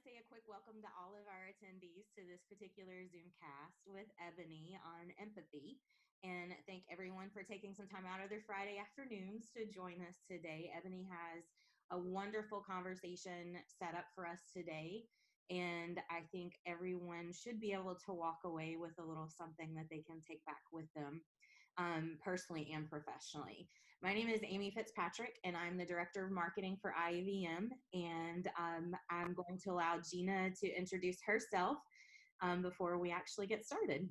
say a quick welcome to all of our attendees to this particular Zoomcast with Ebony on empathy, and thank everyone for taking some time out of their Friday afternoons to join us today. Ebony has a wonderful conversation set up for us today, and I think everyone should be able to walk away with a little something that they can take back with them, personally and professionally. My name is Amy Fitzpatrick, and I'm the Director of Marketing for IAVM. And I'm going to allow Gina to introduce herself before we actually get started.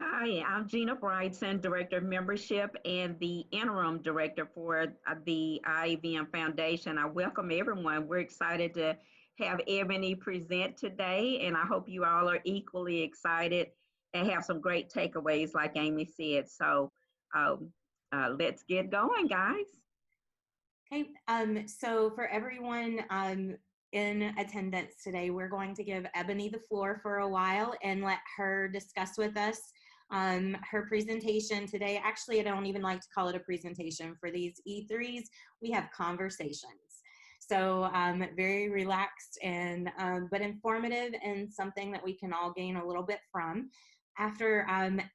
Hi, I'm Gina Brightson, Director of Membership and the Interim Director for the IAVM Foundation. I welcome everyone. We're excited to have Ebony present today, and I hope you all are equally excited and have some great takeaways, like Amy said. So let's get going, guys. Okay, so for everyone in attendance today, we're going to give Ebony the floor for a while and let her discuss with us her presentation today. Actually, I don't even like to call it a presentation. For these E3s, we have conversations. So very relaxed and but informative, and something that we can all gain a little bit from. After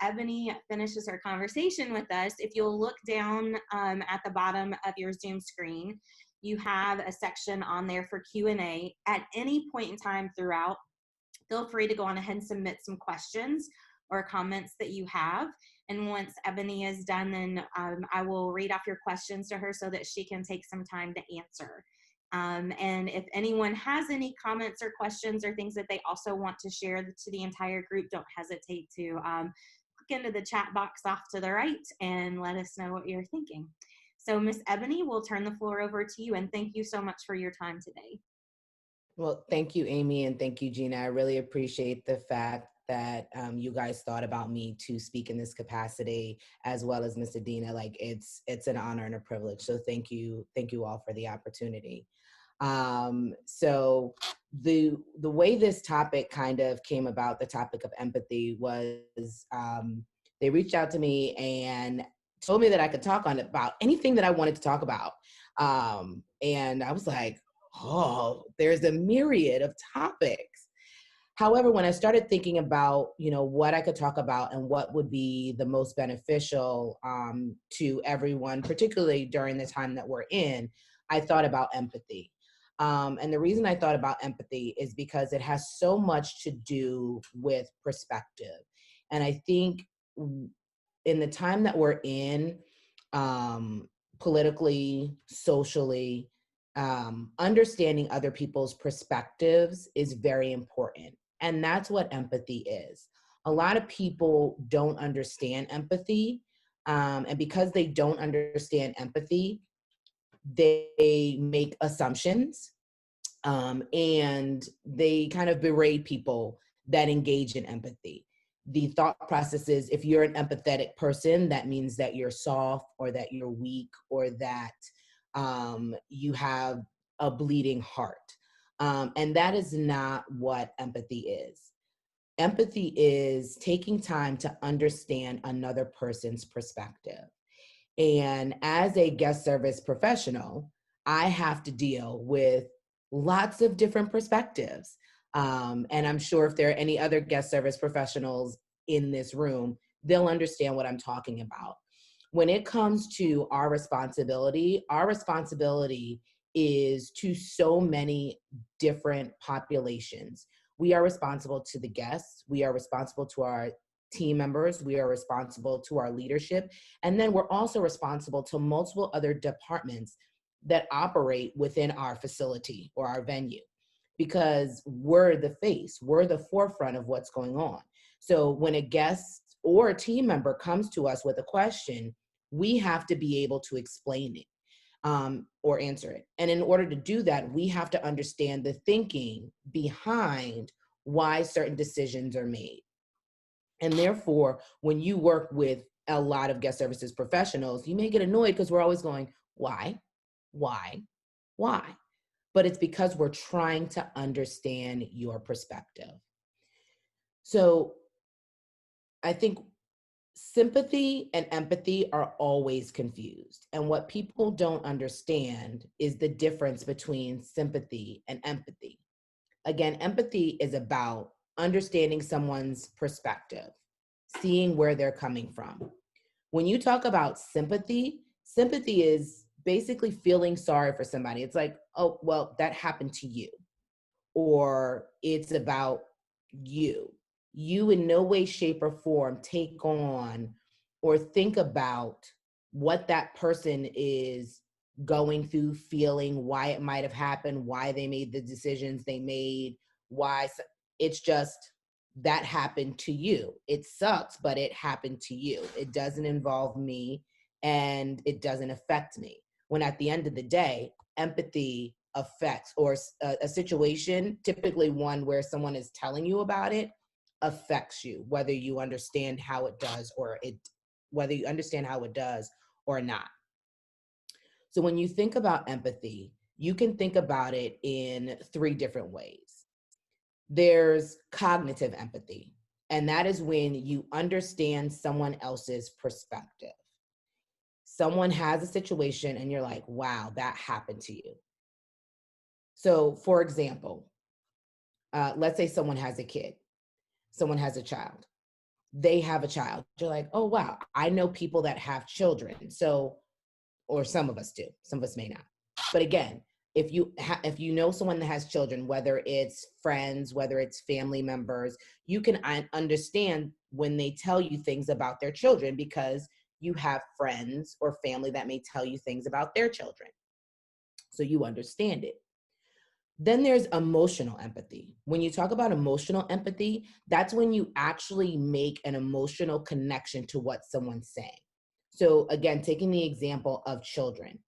Ebony finishes her conversation with us, if you'll look down at the bottom of your Zoom screen, you have a section on there for Q&A. At any point in time throughout, feel free to go on ahead and submit some questions or comments that you have. And once Ebony is done, then I will read off your questions to her so that she can take some time to answer. And if anyone has any comments or questions or things that they also want to share to the entire group, don't hesitate to click into the chat box off to the right and let us know what you're thinking. So Miss Ebony, we'll turn the floor over to you, and thank you so much for your time today. Well, thank you, Amy, and thank you, Gina. I really appreciate the fact that you guys thought about me to speak in this capacity, as well as Ms. Adina. Like it's an honor and a privilege. So thank you all for the opportunity. So the way this topic kind of came about, the topic of empathy, was they reached out to me and told me that I could talk on about anything that I wanted to talk about. And I was like, oh, there's a myriad of topics. However, when I started thinking about, what I could talk about and what would be the most beneficial to everyone, particularly during the time that we're in, I thought about empathy. And the reason I thought about empathy is because it has so much to do with perspective. And I think in the time that we're in, politically, socially, understanding other people's perspectives is very important. And that's what empathy is. A lot of people don't understand empathy. And because they don't understand empathy, they make assumptions, and they kind of berate people that engage in empathy. The thought process is, if you're an empathetic person, that means that you're soft, or that you're weak, or that you have a bleeding heart. And that is not what empathy is. Empathy is taking time to understand another person's perspective. And as a guest service professional, I have to deal with lots of different perspectives. And I'm sure if there are any other guest service professionals in this room, they'll understand what I'm talking about. When it comes to our responsibility is to so many different populations. We are responsible to the guests. We are responsible to our team members. We are responsible to our leadership. And then we're also responsible to multiple other departments that operate within our facility or our venue, because we're the face, we're the forefront of what's going on. So when a guest or a team member comes to us with a question, we have to be able to explain it or answer it. And in order to do that, we have to understand the thinking behind why certain decisions are made. And therefore, when you work with a lot of guest services professionals, you may get annoyed because we're always going, why? But it's because we're trying to understand your perspective. So I think sympathy and empathy are always confused. And what people don't understand is the difference between sympathy and empathy. again, empathy is about understanding someone's perspective, seeing where they're coming from. When you talk about sympathy, sympathy is basically feeling sorry for somebody. It's like, oh, well, that happened to you. Or it's about you. You in no way, shape, or form take on or think about what that person is going through, feeling, why it might have happened, why they made the decisions they made, why. It's just that happened to you. It sucks, but it happened to you. It doesn't involve me and it doesn't affect me. When at the end of the day, empathy affects, or a situation, typically one where someone is telling you about it, affects you, whether you understand how it does whether you understand how it does or not. So when you think about empathy, you can think about it in three different ways. There's cognitive empathy, and that is when you understand someone else's perspective. Someone has a situation and you're like, wow, that happened to you. So for example, let's say someone has a kid, someone has a child, they have a child. You're like, oh, wow, I know people that have children. So, or some of us do, some of us may not. But again, if you know someone that has children, whether it's friends, whether it's family members, you can understand when they tell you things about their children because you have friends or family that may tell you things about their children. So you understand it. Then there's emotional empathy. When you talk about emotional empathy, that's when you actually make an emotional connection to what someone's saying. So again, taking the example of children,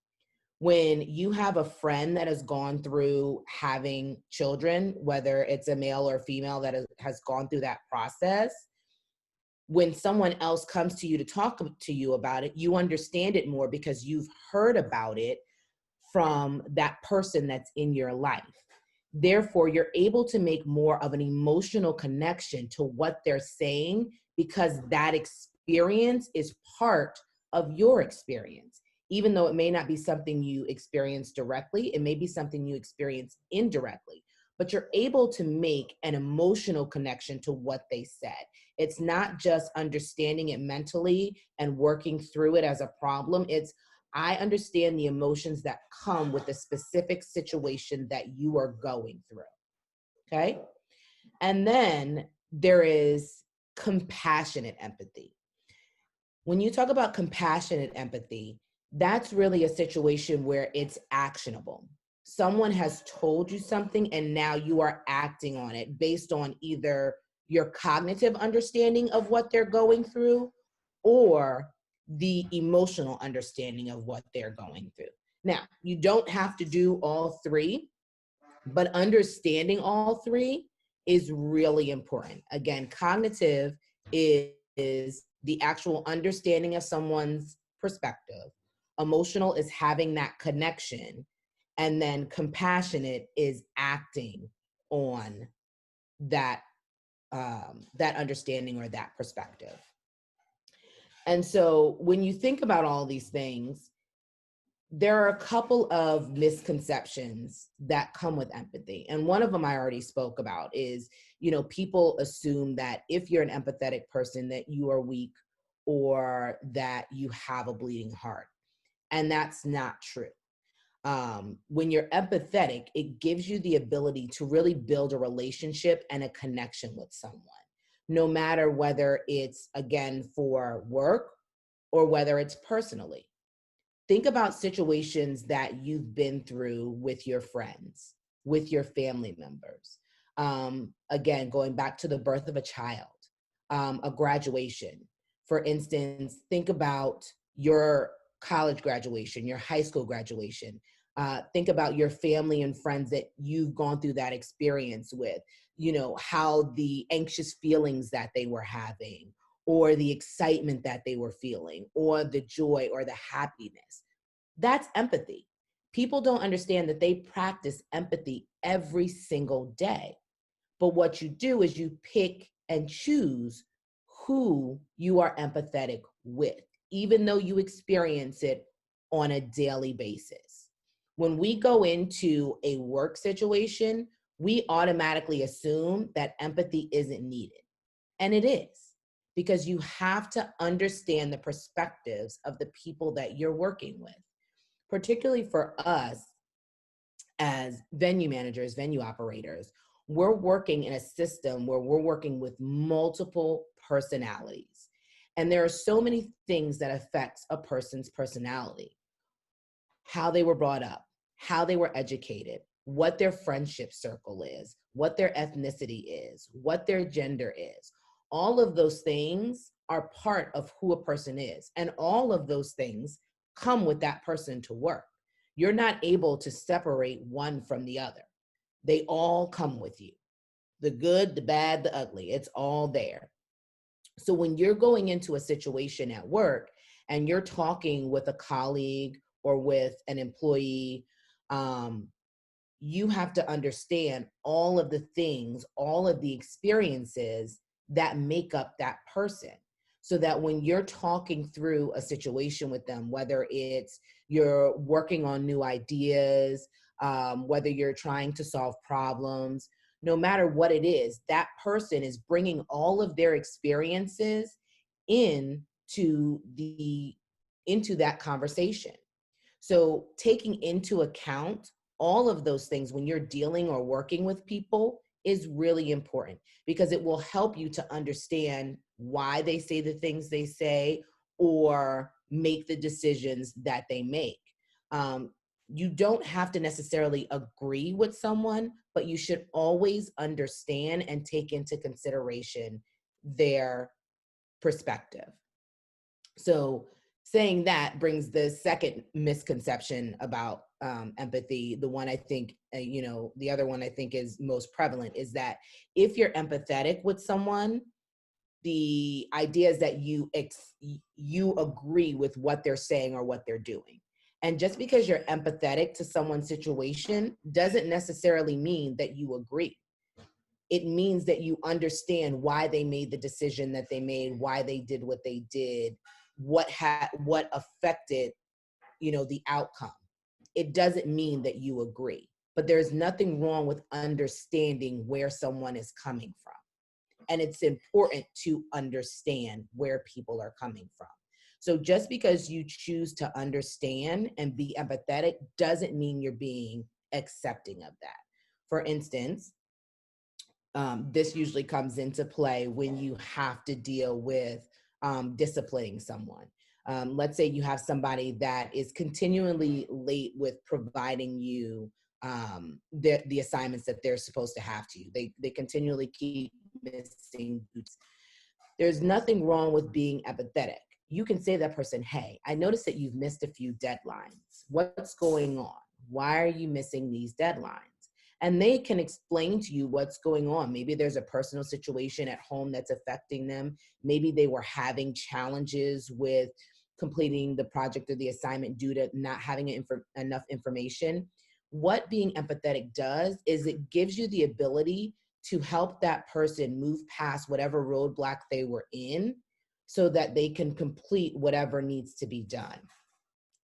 when you have a friend that has gone through having children, whether it's a male or female that has gone through that process, when someone else comes to you to talk to you about it, you understand it more because you've heard about it from that person that's in your life. Therefore, you're able to make more of an emotional connection to what they're saying because that experience is part of your experience. Even though it may not be something you experience directly, it may be something you experience indirectly, but you're able to make an emotional connection to what they said. It's not just understanding it mentally and working through it as a problem. It's, I understand the emotions that come with the specific situation that you are going through, okay? And then there is compassionate empathy. When you talk about compassionate empathy, that's really a situation where it's actionable. Someone has told you something and now you are acting on it based on either your cognitive understanding of what they're going through or the emotional understanding of what they're going through. Now, you don't have to do all three, but understanding all three is really important. Again, cognitive is the actual understanding of someone's perspective. Emotional is having that connection. And then compassionate is acting on that, that understanding or that perspective. And so when you think about all these things, there are a couple of misconceptions that come with empathy. And one of them I already spoke about is, you know, people assume that if you're an empathetic person that you are weak or that you have a bleeding heart. And that's not true. When you're empathetic, it gives you the ability to really build a relationship and a connection with someone, no matter whether it's, again, for work or whether it's personally. Think about situations that you've been through with your friends, with your family members. Again, going back to the birth of a child, a graduation. For instance, think about your college graduation, your high school graduation. Think about your family and friends that you've gone through that experience with, you know, how the anxious feelings that they were having, or the excitement that they were feeling, or the joy or the happiness. That's empathy. People don't understand that they practice empathy every single day. But what you do is you pick and choose who you are empathetic with, even though you experience it on a daily basis. When we go into a work situation, we automatically assume that empathy isn't needed. And it is, because you have to understand the perspectives of the people that you're working with. Particularly for us as venue managers, venue operators, we're working in a system where we're working with multiple personalities. And there are so many things that affects a person's personality: how they were brought up, how they were educated, what their friendship circle is, what their ethnicity is, what their gender is. All of those things are part of who a person is. And all of those things come with that person to work. You're not able to separate one from the other. They all come with you. The good, the bad, the ugly, it's all there. So when you're going into a situation at work and you're talking with a colleague or with an employee, you have to understand all of the things, all of the experiences that make up that person. So that when you're talking through a situation with them, whether it's you're working on new ideas, whether you're trying to solve problems, no matter what it is, that person is bringing all of their experiences into that conversation. So taking into account all of those things when you're dealing or working with people is really important, because it will help you to understand why they say the things they say or make the decisions that they make. You don't have to necessarily agree with someone, but you should always understand and take into consideration their perspective. So saying that brings the second misconception about empathy. The one I think, the other one I think is most prevalent is that if you're empathetic with someone, the idea is that you agree with what they're saying or what they're doing. And just because you're empathetic to someone's situation doesn't necessarily mean that you agree. It means that you understand why they made the decision that they made, why they did what they did, what affected, the outcome. It doesn't mean that you agree, but there's nothing wrong with understanding where someone is coming from. And it's important to understand where people are coming from. So just because you choose to understand and be empathetic doesn't mean you're being accepting of that. For instance, this usually comes into play when you have to deal with disciplining someone. Let's say you have somebody that is continually late with providing you the assignments that they're supposed to have to you. They continually keep missing boots. There's nothing wrong with being empathetic. You can say to that person, hey, I noticed that you've missed a few deadlines. What's going on? Why are you missing these deadlines? And they can explain to you what's going on. Maybe there's a personal situation at home that's affecting them. Maybe they were having challenges with completing the project or the assignment due to not having enough information. What being empathetic does is it gives you the ability to help that person move past whatever roadblock they were in so that they can complete whatever needs to be done.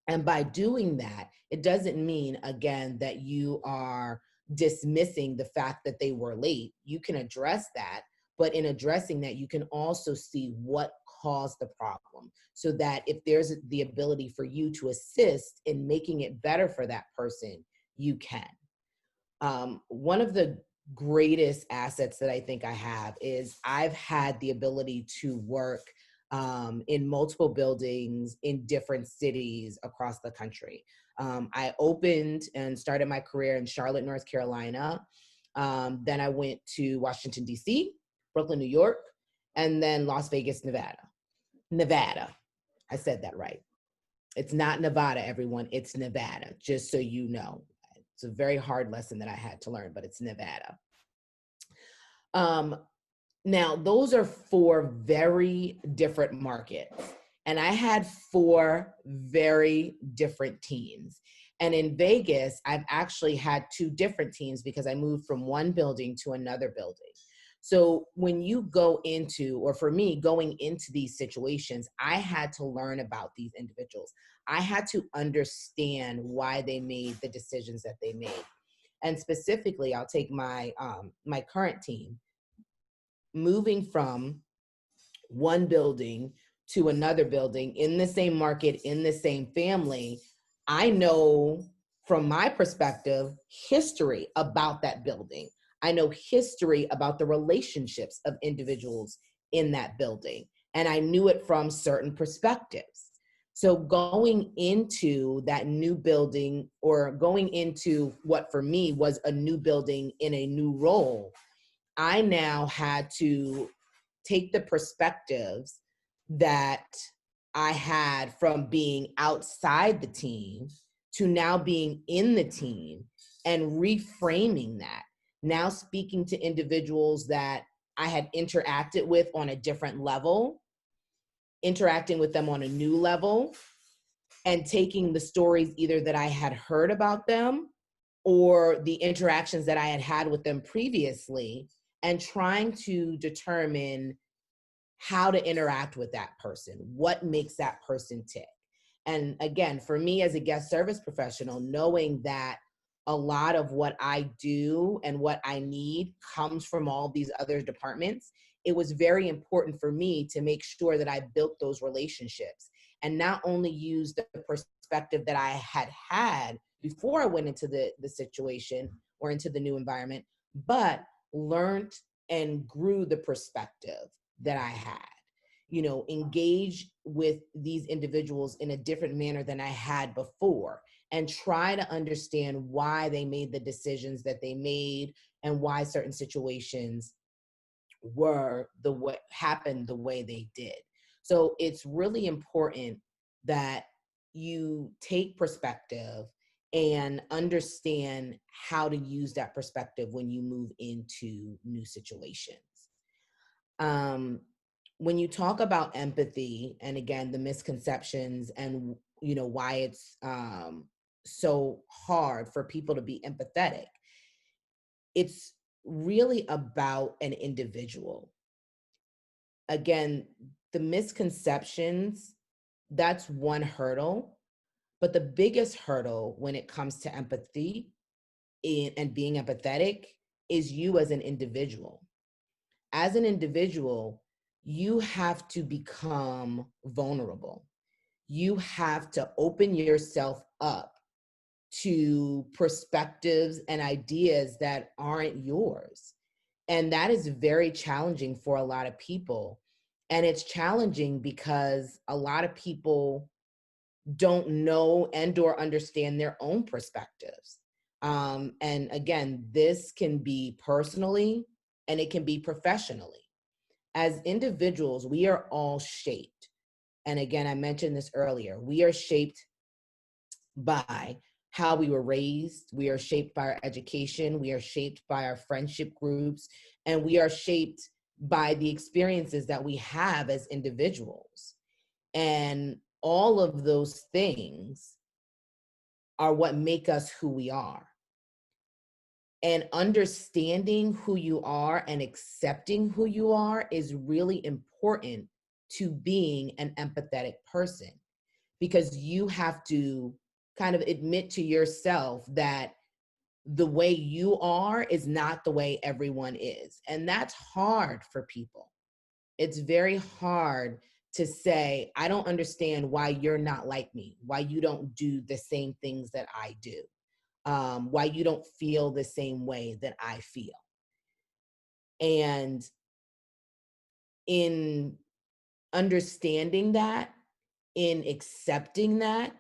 And by doing that, it doesn't mean, again, that you are dismissing the fact that they were late. You can address that, but in addressing that, you can also see what caused the problem so that if there's the ability for you to assist in making it better for that person, you can. One of the greatest assets that I think I have is I've had the ability to work in multiple buildings in different cities across the country. I opened and started my career in Charlotte, North Carolina. Then I went to Washington, D.C., Brooklyn, New York, and then Las Vegas, Nevada. Nevada. I said that right. It's not Nevada, everyone. It's Nevada, just so you know. It's a very hard lesson that I had to learn, but it's Nevada. Now, those are 4 very different markets. And I had 4 very different teams. And in Vegas, I've actually had 2 different teams because I moved from one building to another building. So when you go into, or for me, going into these situations, I had to learn about these individuals. I had to understand why they made the decisions that they made. And specifically, I'll take my my current team, moving from one building to another building in the same market, in the same family. I know from my perspective history about that building. I know history about the relationships of individuals in that building, and I knew it from certain perspectives. So going into that new building, or going into what for me was a new building in a new role, I now had to take the perspectives that I had from being outside the team to now being in the team, and reframing that. Now speaking to individuals that I had interacted with on a different level, interacting with them on a new level, and taking the stories either that I had heard about them or the interactions that I had had with them previously, and trying to determine how to interact with that person, what makes that person tick. And again, for me as a guest service professional, knowing that a lot of what I do and what I need comes from all these other departments, it was very important for me to make sure that I built those relationships and not only use the perspective that I had had before I went into the situation or into the new environment, but learned and grew the perspective that I had. You know, engage with these individuals in a different manner than I had before, and try to understand why they made the decisions that they made and why certain situations were the way happened the way they did. So it's really important that you take perspective and understand how to use that perspective when you move into new situations. When you talk about empathy, and again, the misconceptions and, you know, why it's so hard for people to be empathetic, it's really about an individual. Again, the misconceptions, that's one hurdle, but the biggest hurdle when it comes to empathy and being empathetic is you as an individual. As an individual, you have to become vulnerable. You have to open yourself up to perspectives and ideas that aren't yours. And that is very challenging for a lot of people. And it's challenging because a lot of people don't know and or understand their own perspectives. And again, this can be personally and it can be professionally. As individuals, we are all shaped. And again, I mentioned this earlier, we are shaped by how we were raised, we are shaped by our education, we are shaped by our friendship groups, and we are shaped by the experiences that we have as individuals. And all of those things are what make us who we are. And understanding who you are and accepting who you are is really important to being an empathetic person, because you have to kind of admit to yourself that the way you are is not the way everyone is. And that's hard for people. It's very hard to say, I don't understand why you're not like me, why you don't do the same things that I do, why you don't feel the same way that I feel. And in understanding that, in accepting that,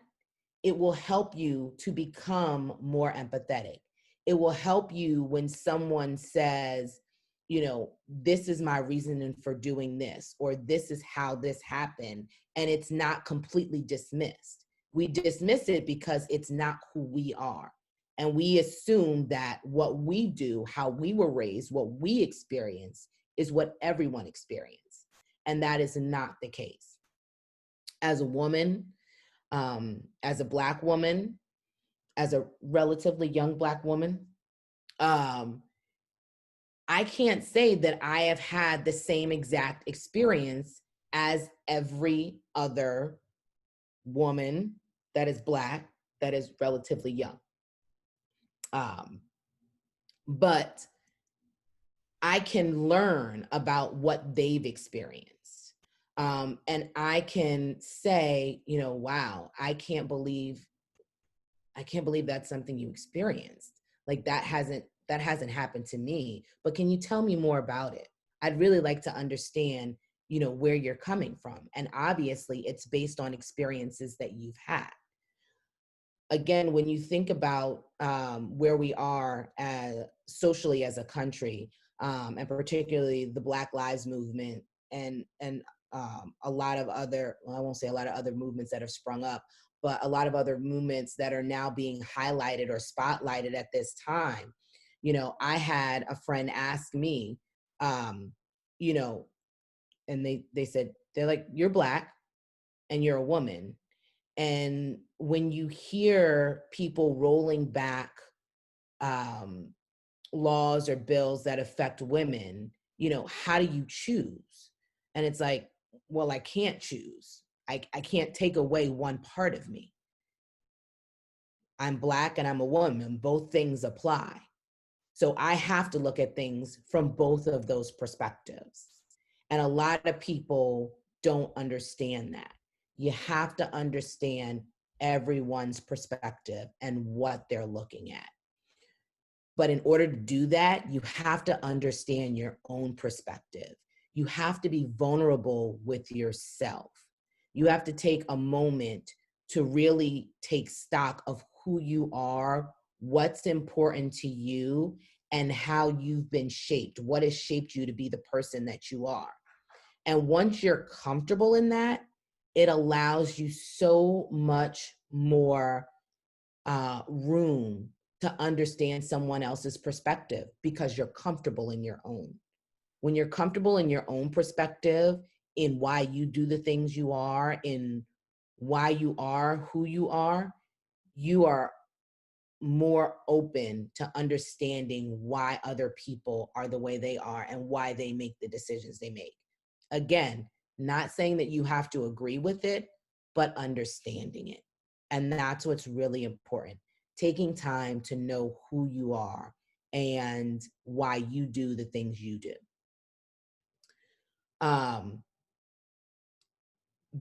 it will help you to become more empathetic. It will help you when someone says, you know, this is my reasoning for doing this, or this is how this happened, and it's not completely dismissed. We dismiss it because it's not who we are. And we assume that what we do, how we were raised, what we experience is what everyone experienced. And that is not the case. As a woman, as a Black woman, as a relatively young Black woman, I can't say that I have had the same exact experience as every other woman that is Black, that is relatively young. but I can learn about what they've experienced. And I can say, you know, wow, I can't believe that's something you experienced. Like that hasn't happened to me, but can you tell me more about it? I'd really like to understand, you know, where you're coming from. And obviously it's based on experiences that you've had. Again, when you think about where we are socially as a country, and particularly the Black Lives Movement and a lot of other, well, I won't say a lot of other movements that have sprung up, but a lot of other movements that are now being highlighted or spotlighted at this time. You know, I had a friend ask me, you know, and they said, they're like, you're Black and you're a woman. And when you hear people rolling back laws or bills that affect women, you know, how do you choose? And it's like, well, I can't choose. I can't take away one part of me. I'm Black and I'm a woman. Both things apply. So I have to look at things from both of those perspectives. And a lot of people don't understand that. You have to understand everyone's perspective and what they're looking at. But in order to do that, you have to understand your own perspective. You have to be vulnerable with yourself. You have to take a moment to really take stock of who you are, what's important to you, and how you've been shaped, what has shaped you to be the person that you are. And once you're comfortable in that, it allows you so much more room to understand someone else's perspective because you're comfortable in your own. When you're comfortable in your own perspective, in why you do the things you are, in why you are who you are more open to understanding why other people are the way they are and why they make the decisions they make. Again, not saying that you have to agree with it, but understanding it. And that's what's really important. Taking time to know who you are and why you do the things you do.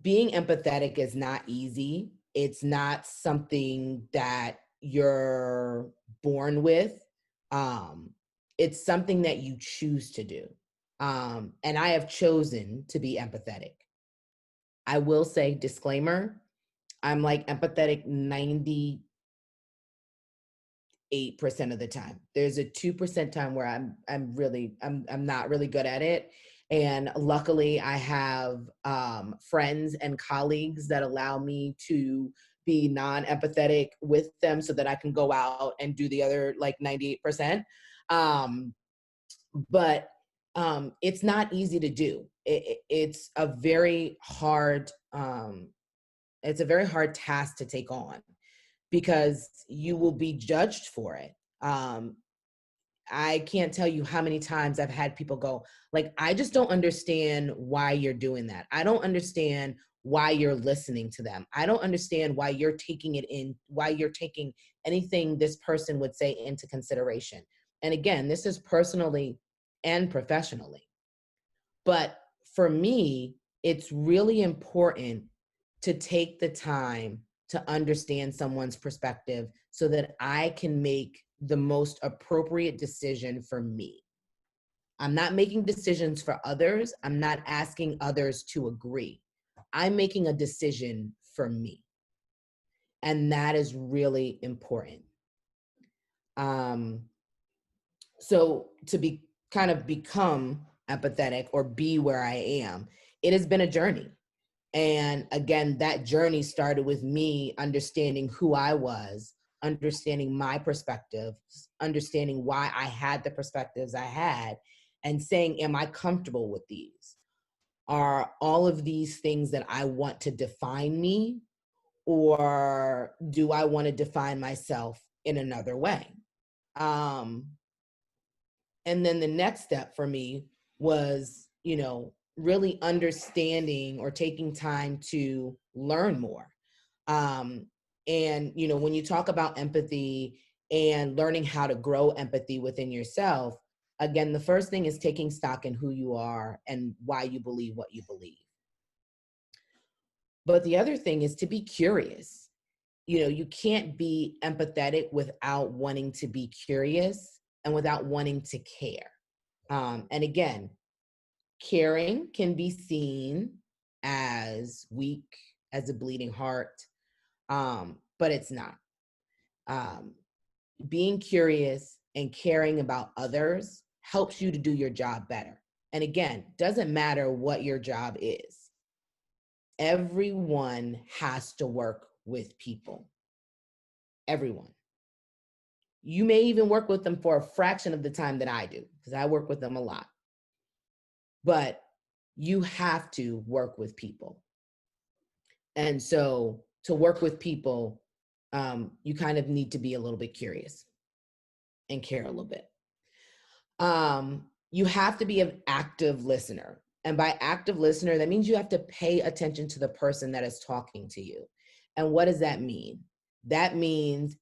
Being empathetic is not easy. It's not something that you're born with. It's something that you choose to do. And I have chosen to be empathetic. I will say, disclaimer, I'm like empathetic 98% of the time. There's a 2% time where I'm not really good at it. And luckily I have friends and colleagues that allow me to be non-empathetic with them so that I can go out and do the other like 98%. But it's not easy to do. It's a very hard task to take on because you will be judged for it. I can't tell you how many times I've had people go, like, I just don't understand why you're doing that. I don't understand why you're listening to them. I don't understand why you're taking anything this person would say into consideration. And again, this is personally and professionally. But for me, it's really important to take the time to understand someone's perspective so that I can make the most appropriate decision for me. I'm not making decisions for others. I'm not asking others to agree. I'm making a decision for me. And that is really important. So to become empathetic or be where I am, it has been a journey. And again, that journey started with me understanding who I was, understanding my perspectives, understanding why I had the perspectives I had, and saying, am I comfortable with these? Are all of these things that I want to define me, or do I want to define myself in another way? And then the next step for me was, really understanding or taking time to learn more. And, when you talk about empathy, and learning how to grow empathy within yourself, again, the first thing is taking stock in who you are and why you believe what you believe. But the other thing is to be curious. You know, you can't be empathetic without wanting to be curious and without wanting to care. And again, caring can be seen as weak, as a bleeding heart, but it's not. Being curious and caring about others helps you to do your job better. And again, doesn't matter what your job is. Everyone has to work with people. Everyone. You may even work with them for a fraction of the time that I do, because I work with them a lot. But you have to work with people. And so to work with people, you kind of need to be a little bit curious and care a little bit. You have to be an active listener. And by active listener, that means you have to pay attention to the person that is talking to you. And what does that mean? That means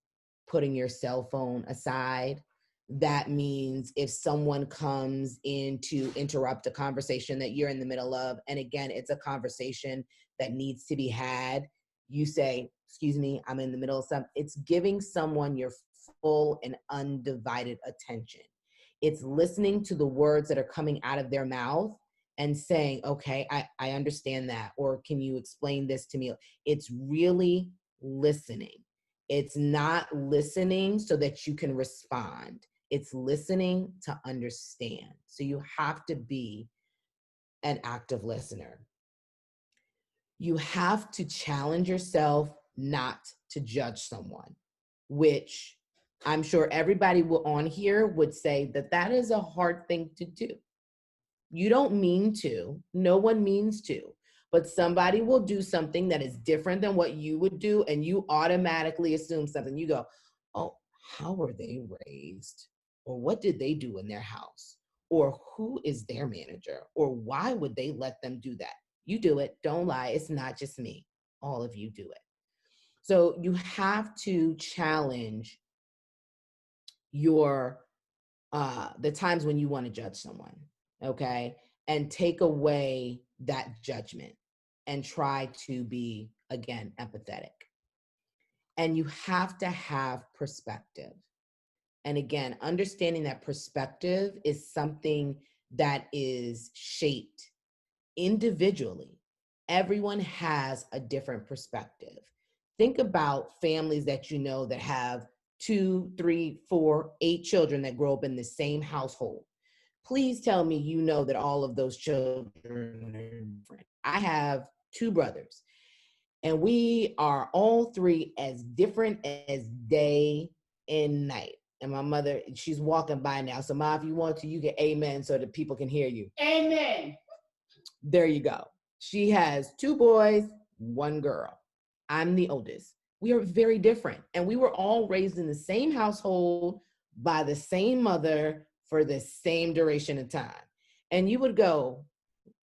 putting your cell phone aside. That means if someone comes in to interrupt a conversation that you're in the middle of, and again, it's a conversation that needs to be had, you say, excuse me, I'm in the middle of something. It's giving someone your full and undivided attention. It's listening to the words that are coming out of their mouth and saying, okay, I understand that. Or can you explain this to me? It's really listening. It's not listening so that you can respond. It's listening to understand. So you have to be an active listener. You have to challenge yourself not to judge someone, which I'm sure everybody on here would say that that is a hard thing to do. You don't mean to, no one means to, but somebody will do something that is different than what you would do, and you automatically assume something. You go, oh, how were they raised? Or what did they do in their house? Or who is their manager? Or why would they let them do that? You do it, don't lie, it's not just me. All of you do it. So you have to challenge your the times when you want to judge someone, okay? And take away that judgment and try to be, again, empathetic. And you have to have perspective. And again, understanding that perspective is something that is shaped individually. Everyone has a different perspective. Think about families that you know that have 2, 3, 4, 8 children that grow up in the same household. Please tell me you know that all of those children are different. I have 2 brothers, and we are all 3 as different as day and night. And my mother, she's walking by now. So Ma, if you want to, you can amen so that people can hear you. Amen. There you go. She has 2 boys, 1 girl. I'm the oldest. We are very different. And we were all raised in the same household by the same mother for the same duration of time. And you would go,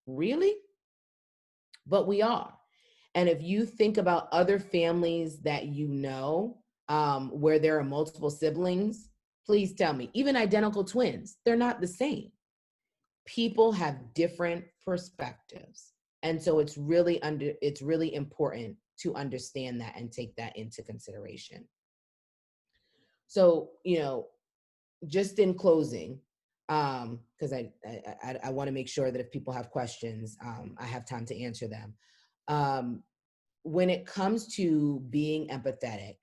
really? But we are. And if you think about other families that you know, where there are multiple siblings, please tell me, even identical twins, they're not the same. People have different perspectives. And so it's really important to understand that and take that into consideration. So, you know, just in closing, because I want to make sure that if people have questions, I have time to answer them. When it comes to being empathetic,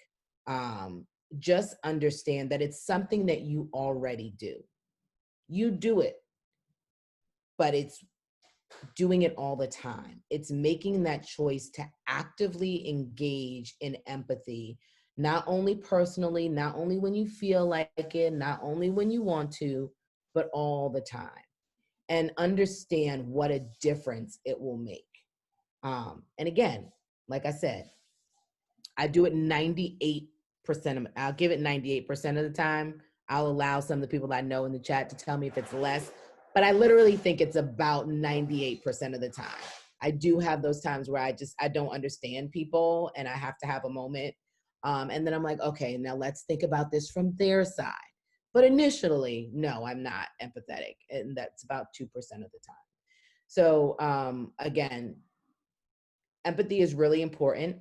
just understand that it's something that you already do. You do it, but it's doing it all the time. It's making that choice to actively engage in empathy, not only personally, not only when you feel like it, not only when you want to, but all the time. And understand what a difference it will make. And again, like I said, I do it 98% of, I'll give it 98% of the time. I'll allow some of the people that I know in the chat to tell me if it's less, but I literally think it's about 98% of the time. I do have those times where I don't understand people and I have to have a moment. And then I'm like, okay, now let's think about this from their side. But initially, no, I'm not empathetic. And that's about 2% of the time. So again, empathy is really important.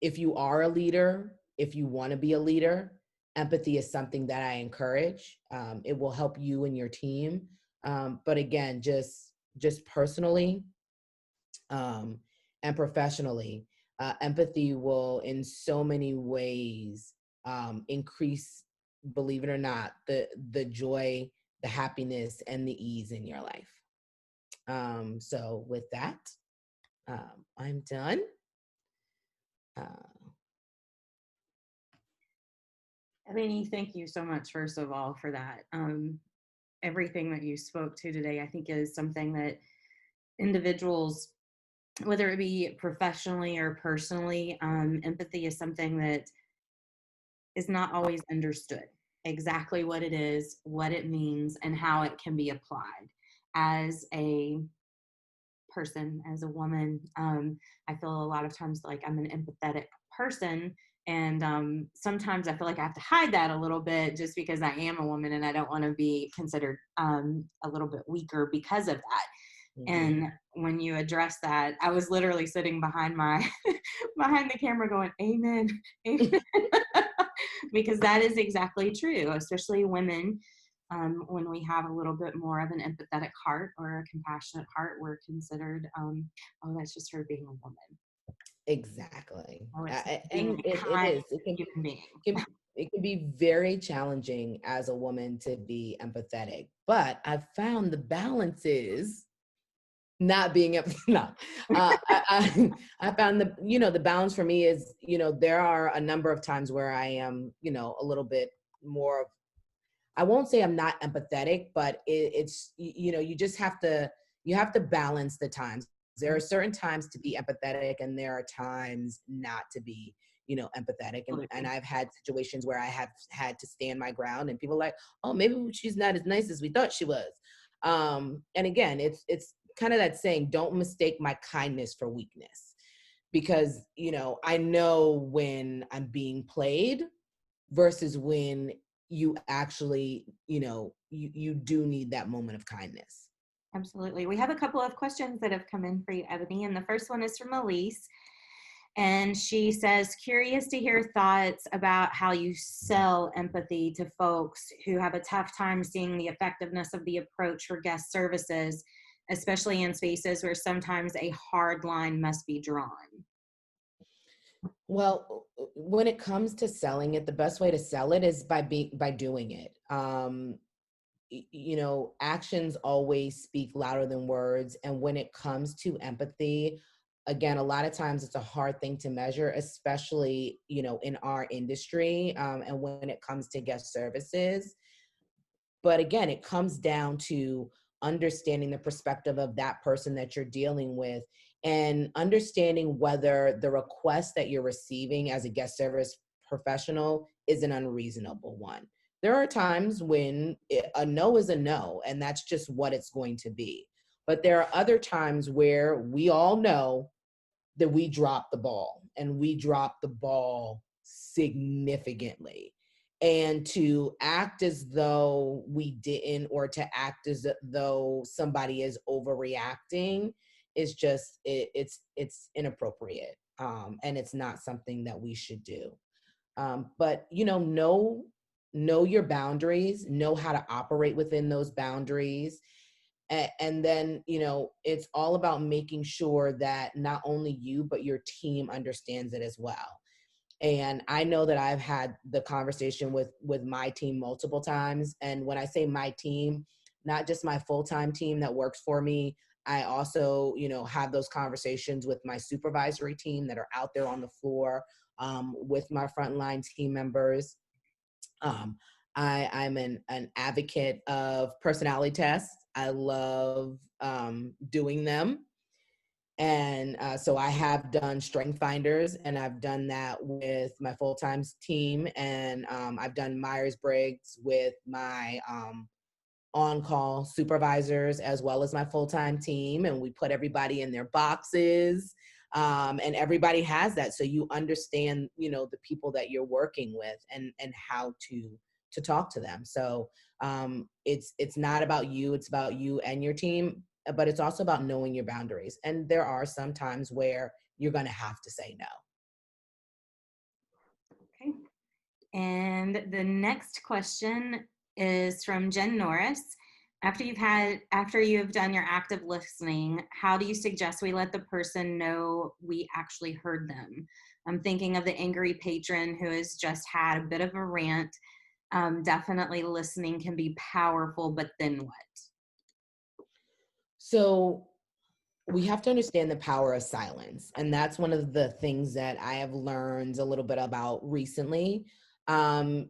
If you are a leader, if you want to be a leader, empathy is something that I encourage. It will help you and your team. But again, just personally and professionally, empathy will in so many ways increase, believe it or not, the joy, the happiness, and the ease in your life. So with that, I'm done. Ebony, thank you so much, first of all, for that. Everything that you spoke to today, I think, is something that individuals, whether it be professionally or personally, empathy is something that is not always understood. Exactly what it is, what it means, and how it can be applied. As a person, as a woman, I feel a lot of times like I'm an empathetic person, and sometimes I feel like I have to hide that a little bit just because I am a woman and I don't want to be considered a little bit weaker because of that. Mm-hmm. And when you address that, I was literally sitting behind my behind the camera going, amen, amen. Because that is exactly true, especially women. When we have a little bit more of an empathetic heart or a compassionate heart, we're considered, oh, that's just her being a woman. Exactly. Oh, And it is. It human being. It can be very challenging as a woman to be empathetic, but I've found the balance is not being no. I found the balance for me is, there are a number of times where I am, a little bit more of, I won't say I'm not empathetic, but it's, you just have to, balance the times. There are certain times to be empathetic and there are times not to be, empathetic. And I've had situations where I have had to stand my ground and people are like, oh, maybe she's not as nice as we thought she was. And again, it's kind of that saying, don't mistake my kindness for weakness, because, I know when I'm being played versus when you actually, you do need that moment of kindness. Absolutely. We have a couple of questions that have come in for you, Ebony, and the first one is from Elise. And she says, curious to hear thoughts about how you sell empathy to folks who have a tough time seeing the effectiveness of the approach for guest services, especially in spaces where sometimes a hard line must be drawn. Well, when it comes to selling it, the best way to sell it is by doing it. Actions always speak louder than words. And when it comes to empathy, again, a lot of times it's a hard thing to measure, especially, in our industry, and when it comes to guest services. But again, it comes down to understanding the perspective of that person that you're dealing with and understanding whether the request that you're receiving as a guest service professional is an unreasonable one. There are times when a no is a no, and that's just what it's going to be. But there are other times where we all know that we dropped the ball, and we dropped the ball significantly. And to act as though we didn't, or to act as though somebody is overreacting, is just, it's inappropriate. And it's not something that we should do. But, know your boundaries, know how to operate within those boundaries. And then, it's all about making sure that not only you, but your team understands it as well. And I know that I've had the conversation with my team multiple times. And when I say my team, not just my full-time team that works for me, I also, have those conversations with my supervisory team that are out there on the floor, with my frontline team members. I'm an advocate of personality tests. I love doing them. And so I have done strength finders, and I've done that with my full-time team. And I've done Myers-Briggs with my on-call supervisors as well as my full-time team. And we put everybody in their boxes. And everybody has that. So you understand, you know, the people that you're working with and how to talk to them. So it's not about you, it's about you and your team, but it's also about knowing your boundaries. And there are some times where you're going to have to say no. Okay. And the next question is from Jen Norris. After you have done your active listening, how do you suggest we let the person know we actually heard them? I'm thinking of the angry patron who has just had a bit of a rant. Definitely listening can be powerful, but then what? So we have to understand the power of silence. And that's one of the things that I have learned a little bit about recently,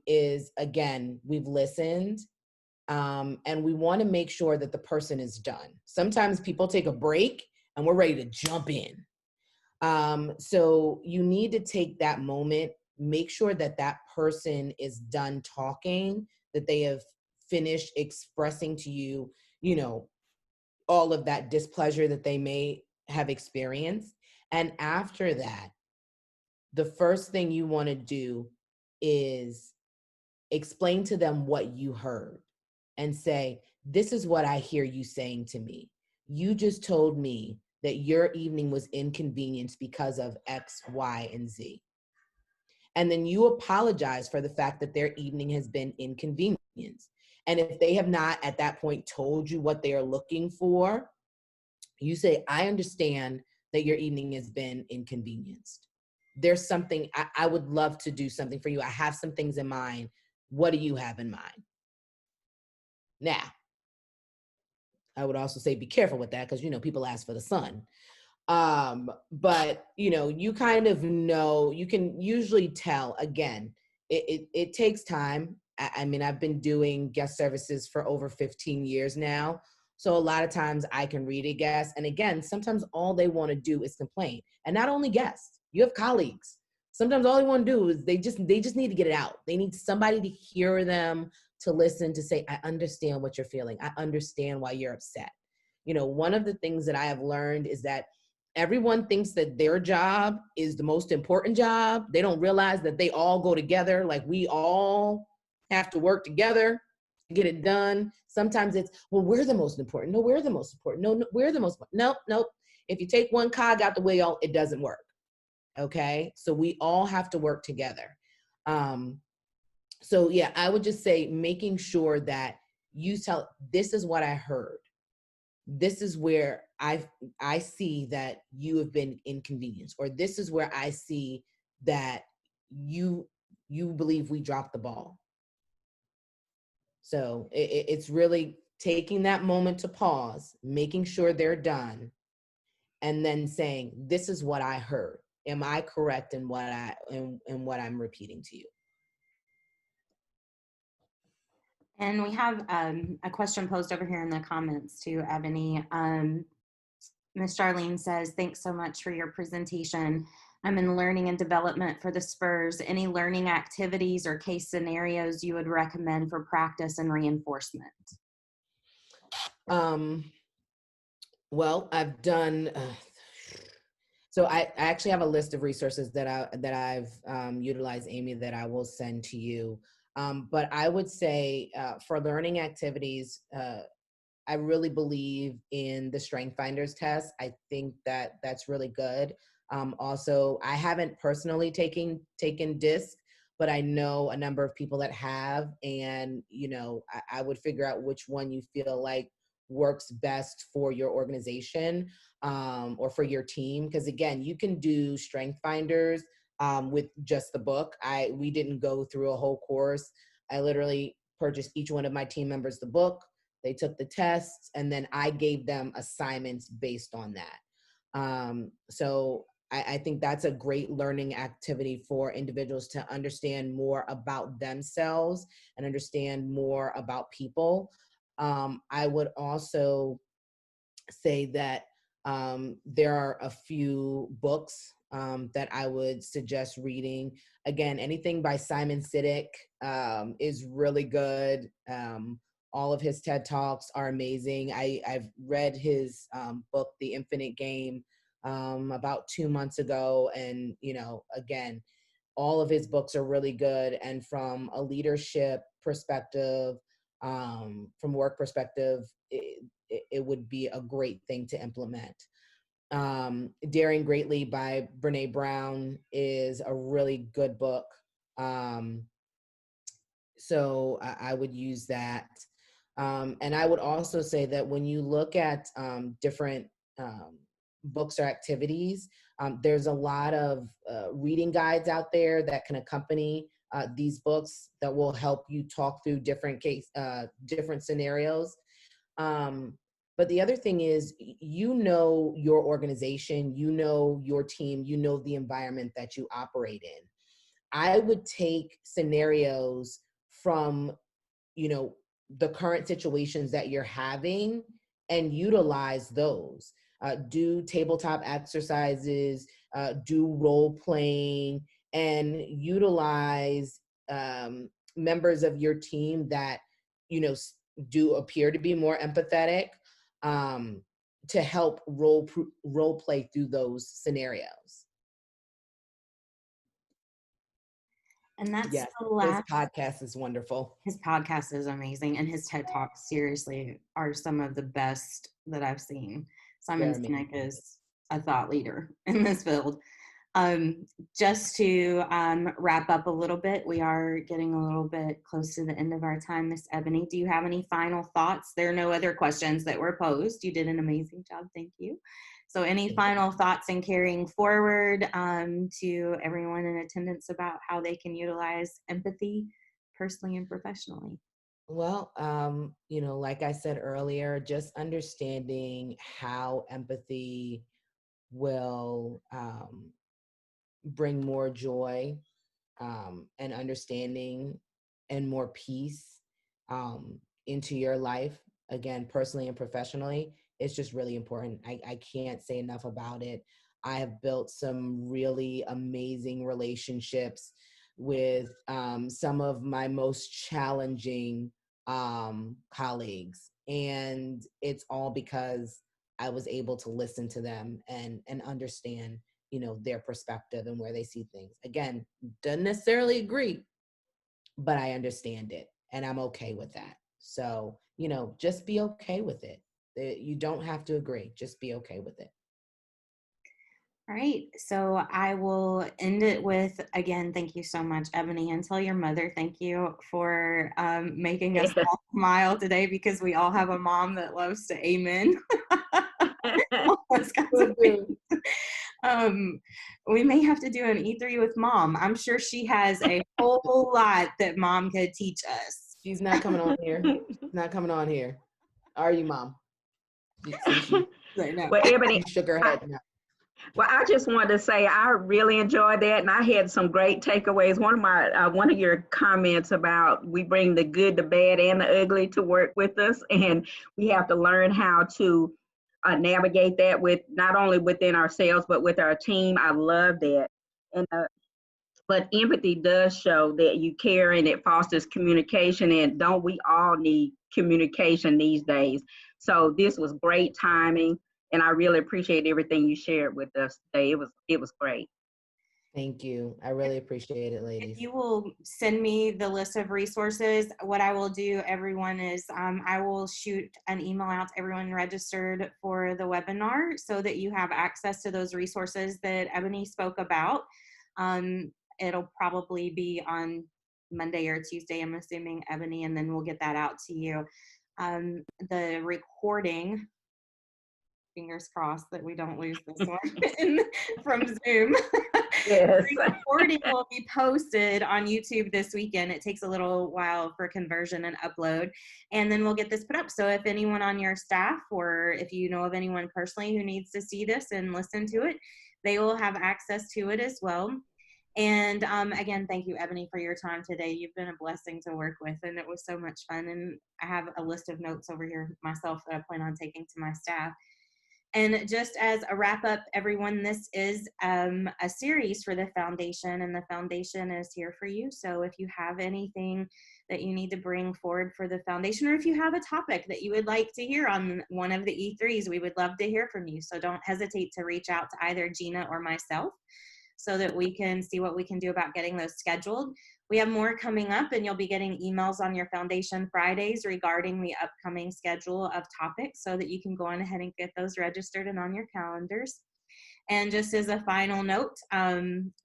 is, again, we've listened, and we want to make sure that the person is done. Sometimes people take a break and we're ready to jump in. So you need to take that moment, make sure that that person is done talking, that they have finished expressing to you, you know, all of that displeasure that they may have experienced. And after that, the first thing you want to do is explain to them what you heard and say, this is what I hear you saying to me. You just told me that your evening was inconvenienced because of X, Y, and Z. And then you apologize for the fact that their evening has been inconvenienced. And if they have not at that point told you what they are looking for, you say, I understand that your evening has been inconvenienced. There's something, I would love to do something for you. I have some things in mind. What do you have in mind? Now, I would also say be careful with that because, you know, people ask for the sun. But, you know, you kind of know, you can usually tell, again, it takes time. I mean, I've been doing guest services for over 15 years now. So a lot of times I can read a guest. And again, sometimes all they want to do is complain. And not only guests, you have colleagues. Sometimes all they want to do is they just need to get it out. They need somebody to hear them, to listen, to say, I understand what you're feeling. I understand why you're upset. You know, one of the things that I have learned is that everyone thinks that their job is the most important job. They don't realize that they all go together. Like, we all have to work together to get it done. Sometimes it's, well, we're the most important. No, we're the most important. No, we're the most, nope. If you take one cog out the wheel, it doesn't work. Okay. So we all have to work together. So yeah, I would just say making sure that you tell, this is what I heard. This is where I see that you have been inconvenienced, or this is where I see that you believe we dropped the ball. So it's really taking that moment to pause, making sure they're done, and then saying, this is what I heard. Am I correct in what what I'm repeating to you? And we have a question posed over here in the comments to Ebony. Ms. Charlene says, thanks so much for your presentation. I'm in learning and development for the Spurs. Any learning activities or case scenarios you would recommend for practice and reinforcement? Well, I've done, so I actually have a list of resources that I've utilized, Amy, that I will send to you. But I would say for learning activities, I really believe in the Strength Finders test. I think that that's really good. Also, I haven't personally taken DISC, but I know a number of people that have, and you know, I would figure out which one you feel like works best for your organization, or for your team. Because again, you can do Strength Finders with just the book. We didn't go through a whole course. I literally purchased each one of my team members the book. They took the tests, and then I gave them assignments based on that. So I think that's a great learning activity for individuals to understand more about themselves and understand more about people. I would also say that there are a few books that I would suggest reading. Again, anything by Simon Sinek is really good. All of his TED Talks are amazing. I've read his book, The Infinite Game. about 2 months ago. And, you know, again, all of his books are really good. And from a leadership perspective, from work perspective, it would be a great thing to implement. Daring Greatly by Brene Brown is a really good book. So I would use that. And I would also say that when you look at different books or activities, there's a lot of reading guides out there that can accompany these books that will help you talk through different different scenarios. But the other thing is, you know, your organization, you know, your team, you know, the environment that you operate in. I would take scenarios from, you know, the current situations that you're having and utilize those. Do tabletop exercises, do role playing, and utilize members of your team that, you know, do appear to be more empathetic, to help role play through those scenarios. And that's Yes, the his last. podcast is wonderful. His podcast is amazing, and his TED Talks seriously are some of the best that I've seen. Simon They're Sinek amazing. is a thought leader in this field. Just to wrap up a little bit, we are getting a little bit close to the end of our time. Miss Ebony, do you have any final thoughts? There are no other questions that were posed. You did an amazing job. Thank you. So any final thoughts and carrying forward to everyone in attendance about how they can utilize empathy personally and professionally? Well, you know, like I said earlier, just understanding how empathy will bring more joy and understanding and more peace into your life, again, personally and professionally, it's just really important. I can't say enough about it. I have built some really amazing relationships with some of my most challenging colleagues. And it's all because I was able to listen to them and understand, you know, their perspective and where they see things. Again, doesn't necessarily agree, but I understand it and I'm okay with that. So, you know, just be okay with it. You don't have to agree, just be okay with it. All right, so I will end it with, again, thank you so much, Ebony, and tell your mother thank you for making us all smile today, because we all have a mom that loves to amen. We may have to do an E3 with Mom. I'm sure she has a whole lot that Mom could teach us. She's not coming on here. Not coming on here. Are you, Mom? No. Well, Ebony, She shook her head. No. well, I just wanted to say I really enjoyed that, and I had some great takeaways. One of your comments about we bring the good, the bad, and the ugly to work with us, and we have to learn how to navigate that with not only within ourselves but with our team. I love that, and but empathy does show that you care and it fosters communication. And don't we all need communication these days? So this was great timing, and I really appreciate everything you shared with us today. It was great. Thank you. I really appreciate it, ladies. If you will send me the list of resources, what I will do, everyone, is I will shoot an email out to everyone registered for the webinar so that you have access to those resources that Ebony spoke about. It'll probably be on Monday or Tuesday, I'm assuming, Ebony, and then we'll get that out to you. The recording, fingers crossed that we don't lose this one from Zoom. Yes. The recording will be posted on YouTube this weekend. It takes a little while for conversion and upload, and then we'll get this put up. So if anyone on your staff, or if you know of anyone personally who needs to see this and listen to it, they will have access to it as well. And again, thank you, Ebony, for your time today. You've been a blessing to work with, and it was so much fun. And I have a list of notes over here myself that I plan on taking to my staff. And just as a wrap up, everyone, this is a series for the foundation, and the foundation is here for you. So if you have anything that you need to bring forward for the foundation, or if you have a topic that you would like to hear on one of the E3s, we would love to hear from you. So don't hesitate to reach out to either Gina or myself so that we can see what we can do about getting those scheduled. We have more coming up, and you'll be getting emails on your foundation Fridays regarding the upcoming schedule of topics so that you can go on ahead and get those registered and on your calendars. And just as a final note,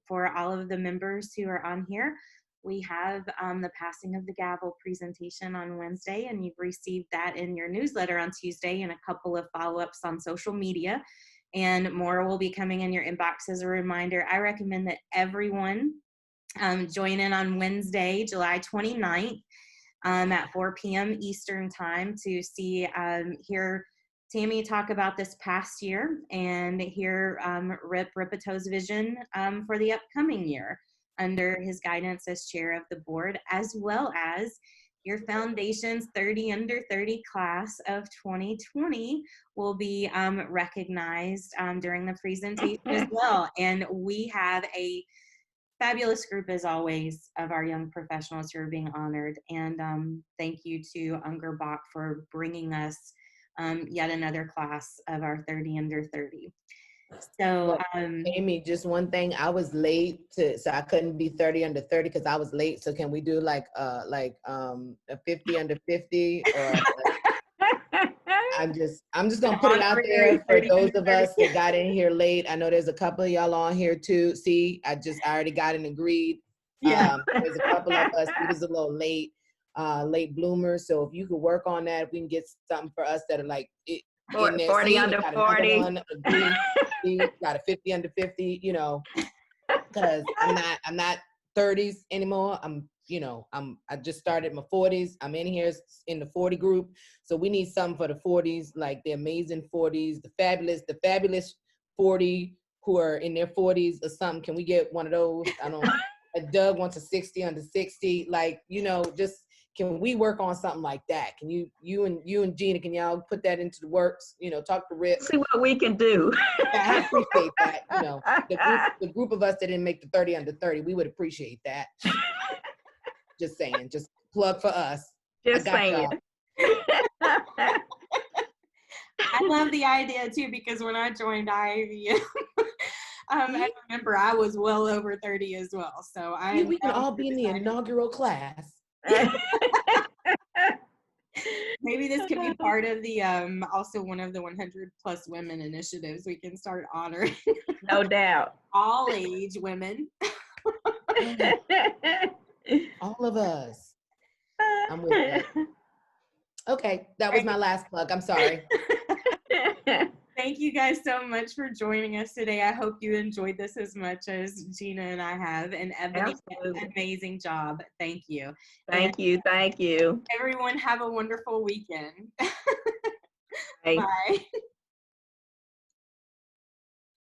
for all of the members who are on here, we have the passing of the gavel presentation on Wednesday, and you've received that in your newsletter on Tuesday and a couple of follow-ups on social media, and more will be coming in your inbox. As a reminder, I recommend that everyone join in on Wednesday, July 29th at 4 p.m. Eastern time to hear Tammy talk about this past year and hear Rip Ripato's vision for the upcoming year under his guidance as chair of the board, as well as your foundation's 30 under 30 class of 2020 will be recognized during the presentation as well. And we have a fabulous group, as always, of our young professionals who are being honored. And thank you to Unger Bach for bringing us yet another class of our 30 under 30. So, Amy, just one thing, I was late so I couldn't be 30 under 30 because I was late. So can we do like a 50 under 50 or I'm just gonna put it out there for those of us that got in here late. I know there's a couple of y'all on here too. See, I already got it agreed. Yeah. There's a couple of us. We was a little late bloomers. So if you could work on that, we can get something for us that are like in there. 40 under 40. Got a 50 under 50. You know, because I'm not 30s anymore. I just started my 40s. I'm in here in the 40 group. So we need something for the 40s, like the amazing 40s, the fabulous 40 who are in their 40s or something. Can we get one of those? I don't Doug wants a 60 under 60. Like, just can we work on something like that? Can you and Gina, can y'all put that into the works? Talk to Rip. See what we can do. I appreciate that. The group of us that didn't make the 30 under 30, we would appreciate that. Just saying, just plug for us. Just saying. I love the idea too, because when I joined IAVM, I remember I was well over 30 as well. So we can all be in the inaugural class. Maybe this could be part of the also one of the 100 plus women initiatives we can start honoring. No doubt. All age women. All of us. I'm with it. Okay, that was my last plug. I'm sorry. Thank you guys so much for joining us today. I hope you enjoyed this as much as Gina and I have. And Eboni did an amazing job. Thank you. Thank you. Everyone have a wonderful weekend. Bye. Bye.